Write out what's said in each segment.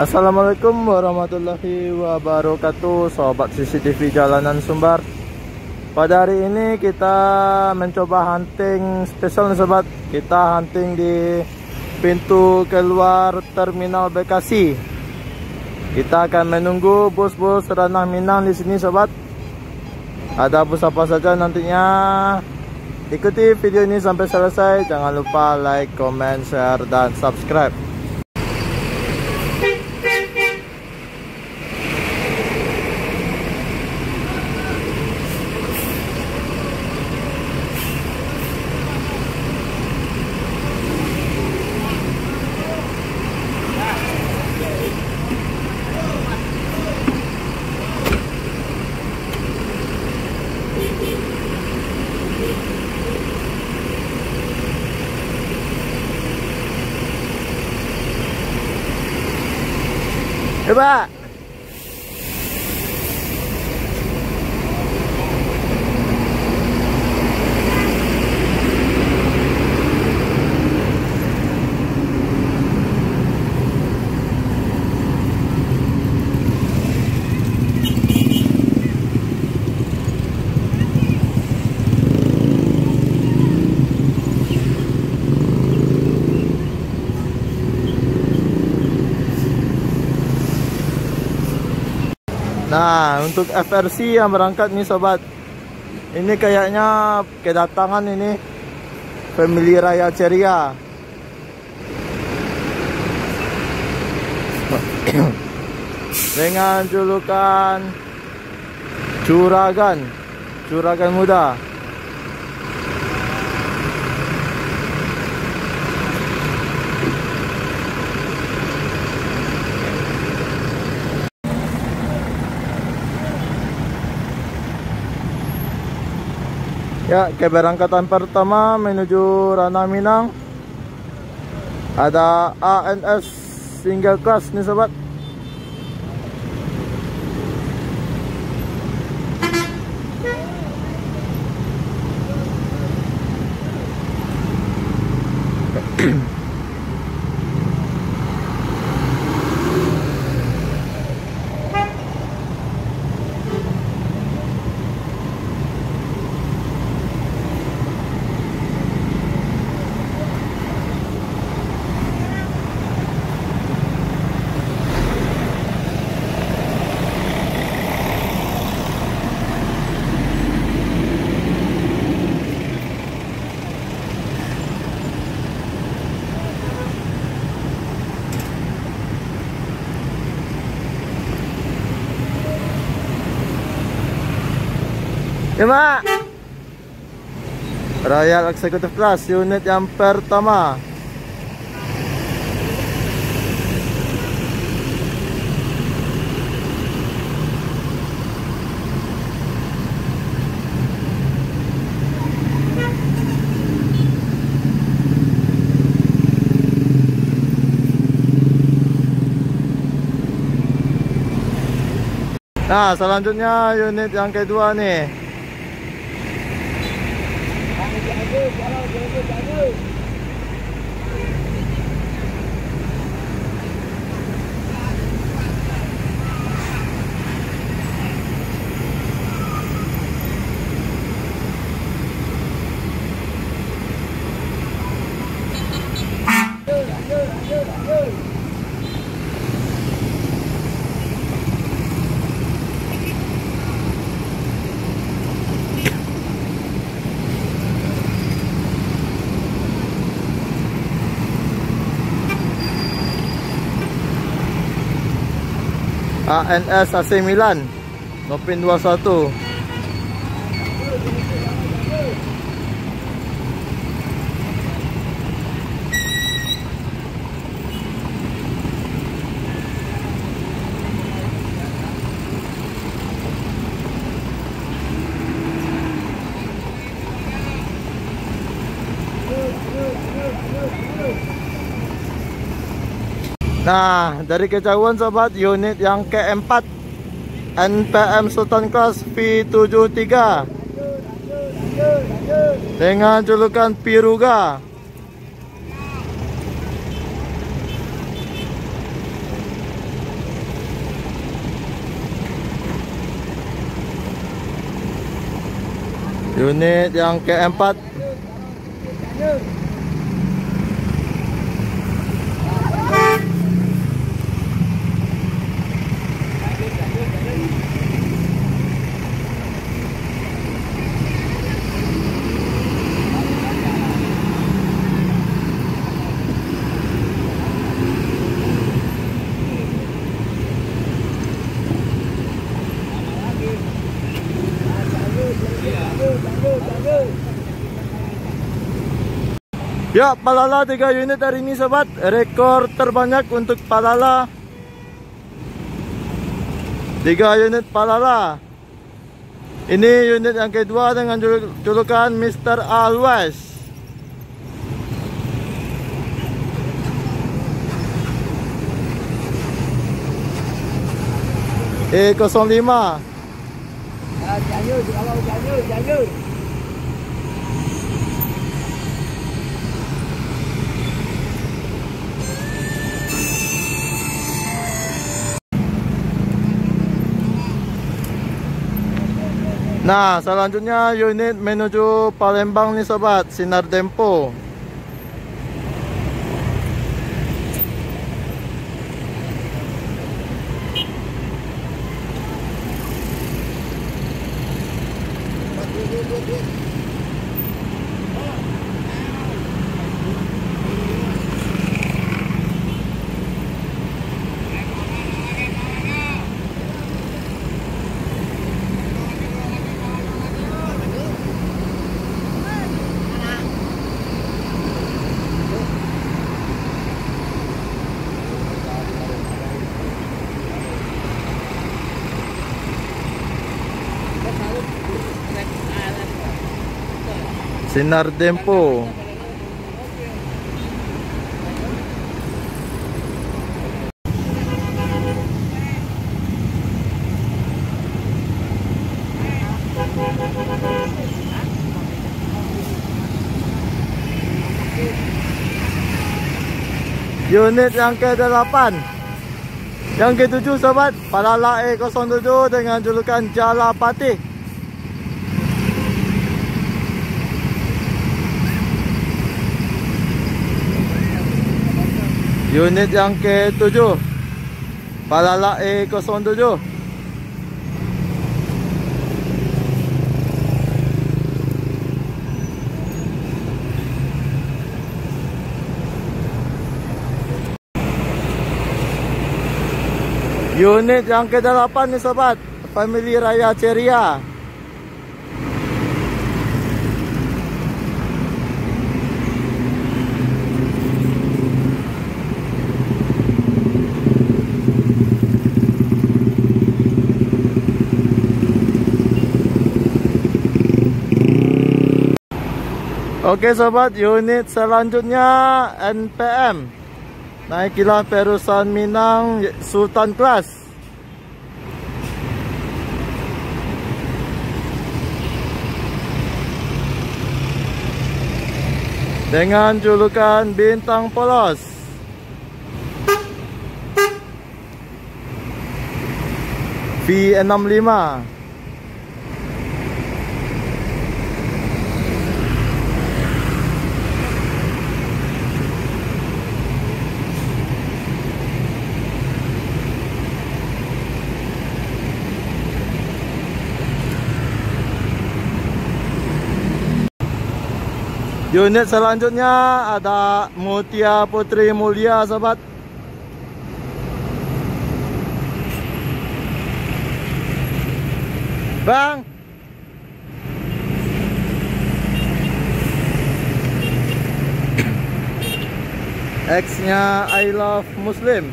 Assalamualaikum warahmatullahi wabarakatuh, sobat CCTV Jalanan Sumbar. Pada hari ini kita mencoba hunting spesial nih sobat. Kita hunting di pintu keluar Terminal Bekasi. Kita akan menunggu bus-bus Ranah Minang di sini sobat. Ada bus apa saja nantinya. Ikuti video ini sampai selesai. Jangan lupa like, comment, share, dan subscribe. Coba. Nah, untuk FRC yang berangkat nih sobat, ini kayaknya kedatangan ini Family Raya Ceria. Dengan julukan Juragan Muda. Ya, keberangkatan pertama menuju Ranah Minang. Ada ANS single class nih sobat. Lima Royal Executive Class unit yang pertama. Nah, selanjutnya unit yang kedua nih. ANS AC Milan Nopin 21. Nah, dari kejauhan sobat, unit yang keempat NPM Sultan Class V73 dengan julukan Piruga. Unit yang keempat. Ya, Palala 3 unit hari ini sobat. Rekor terbanyak untuk Palala. 3 unit Palala. Ini unit yang kedua dengan julukan Mr. Always. E05. Jangan. Nah, selanjutnya unit menuju Palembang nih sobat, Sinar Dempo. Sinar Dempo. Unit yang ke-8. Yang ke-7 sobat, Palala E07 dengan julukan Jalapati. Unit yang ke-7, Palala E07. Unit yang ke-8 nih sobat, Family Raya Ceria. Oke sobat, unit selanjutnya NPM, Naikilah Perusahaan Minang Sultan Class. Dengan julukan Bintang Polos. V65. Unit selanjutnya ada Mutia Putri Mulia sobat. Bang, X-nya I Love Muslim.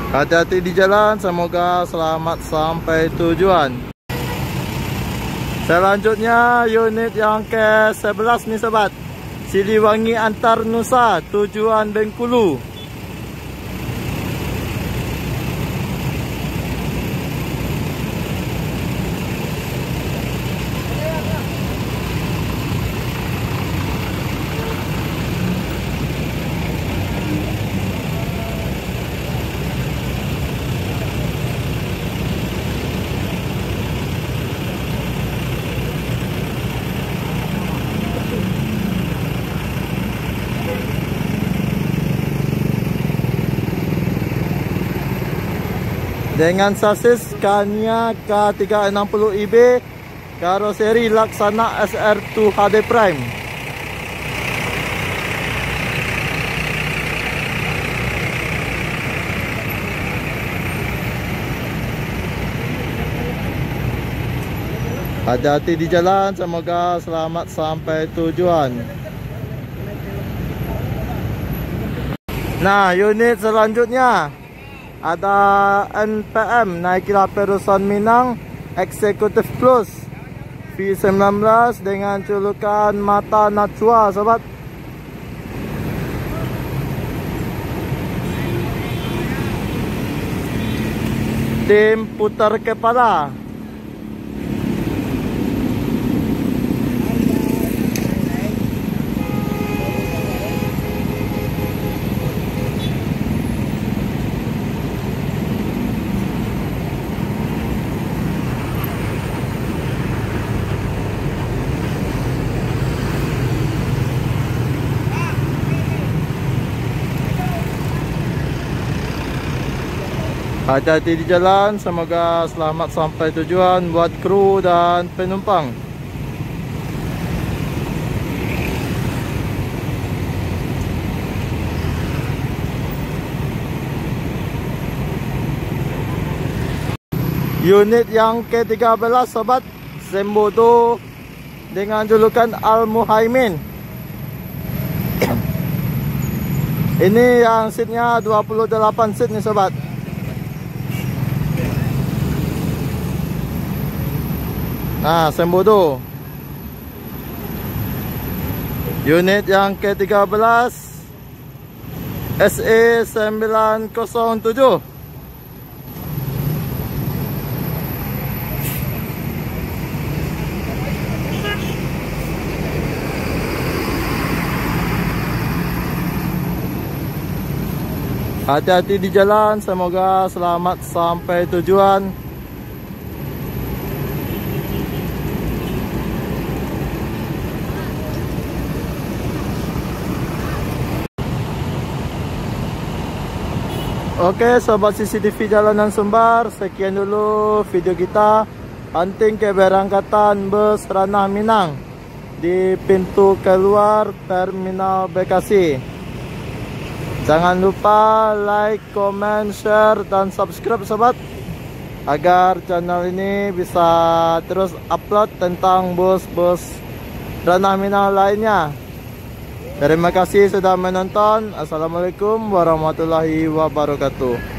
Hati-hati di jalan, semoga selamat sampai tujuan. Selanjutnya unit yang ke-11 nih sobat, Siliwangi antar Nusa tujuan Bengkulu. Dengan sasis Scania K360iB, karoseri Laksana SR2 HD Prime. Hati-hati di jalan, semoga selamat sampai tujuan. Nah, unit selanjutnya ada NPM Naikilah Perusahaan Minang Executive Plus V19 dengan julukan Mata Najwa, sobat. Tim putar kepala. Hati-hati di jalan, semoga selamat sampai tujuan buat kru dan penumpang. Unit yang ke-13, sobat, Sembodo dengan julukan Al Muhaimin. Ini yang seatnya 28 seat nih, sobat. Nah, Sembodo. Unit yang ke-13 SE907. Hati-hati di jalan, semoga selamat sampai tujuan. Oke, sobat CCTV Jalanan Sumbar, sekian dulu video kita hunting keberangkatan bus Ranah Minang di pintu keluar Terminal Bekasi. Jangan lupa like, comment, share, dan subscribe, sobat, agar channel ini bisa terus upload tentang bus-bus Ranah Minang lainnya. Terima kasih sudah menonton. Assalamualaikum warahmatullahi wabarakatuh.